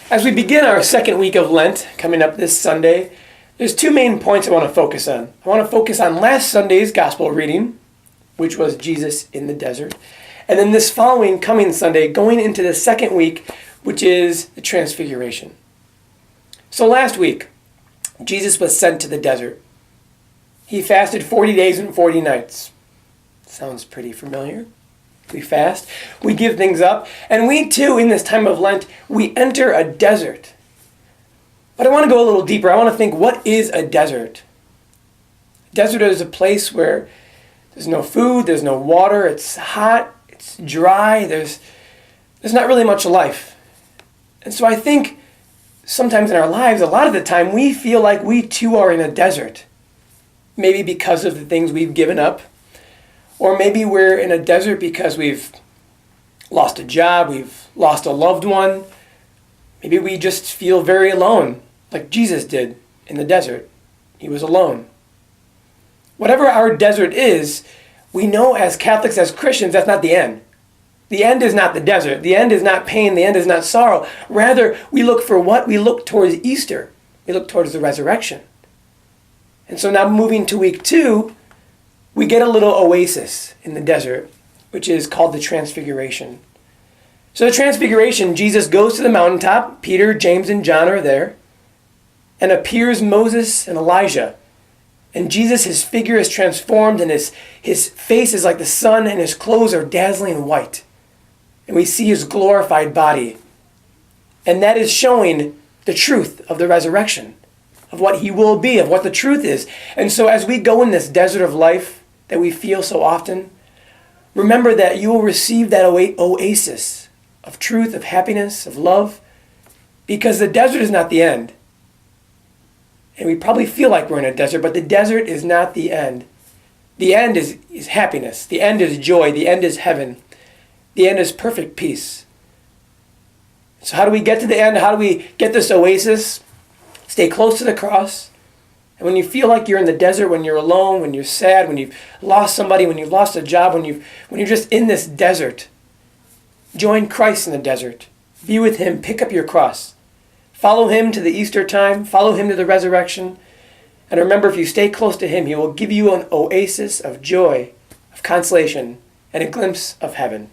As we begin our second week of Lent, coming up this Sunday, there's two main points I want to focus on. I want to focus on last Sunday's gospel reading, which was Jesus in the desert, and then this following coming Sunday, going into the second week, which is the Transfiguration. So last week, Jesus was sent to the desert. He fasted 40 days and 40 nights. Sounds pretty familiar. We fast, we give things up, and we too, in this time of Lent, we enter a desert. But I want to go a little deeper. I want to think, what is a desert? A desert is a place where there's no food, there's no water, it's hot, it's dry, there's not really much life. And so I think sometimes in our lives, a lot of the time, we feel like we too are in a desert. Maybe because of the things we've given up. Or maybe we're in a desert because we've lost a job, we've lost a loved one. Maybe we just feel very alone, like Jesus did in the desert. He was alone. Whatever our desert is, we know as Catholics, as Christians, that's not the end. The end is not the desert. The end is not pain. The end is not sorrow. Rather, we look for what? We look towards Easter. We look towards the resurrection. And so now moving to week 2, we get a little oasis in the desert, which is called the Transfiguration. So the Transfiguration, Jesus goes to the mountaintop. Peter, James, and John are there. And appears Moses and Elijah. And Jesus, his figure is transformed, and his face is like the sun, and his clothes are dazzling white. And we see his glorified body. And that is showing the truth of the resurrection, of what he will be, of what the truth is. And so as we go in this desert of life that we feel so often, remember that you will receive that oasis of truth, of happiness, of love, because the desert is not the end. And we probably feel like we're in a desert, but the desert is not the end. The end is happiness. The end is joy. The end is heaven. The end is perfect peace. So how do we get to the end? How do we get this oasis? Stay close to the cross. And when you feel like you're in the desert, when you're alone, when you're sad, when you've lost somebody, when you've lost a job, when you're just in this desert, join Christ in the desert. Be with him. Pick up your cross. Follow him to the Easter time. Follow him to the resurrection. And remember, if you stay close to him, he will give you an oasis of joy, of consolation, and a glimpse of heaven.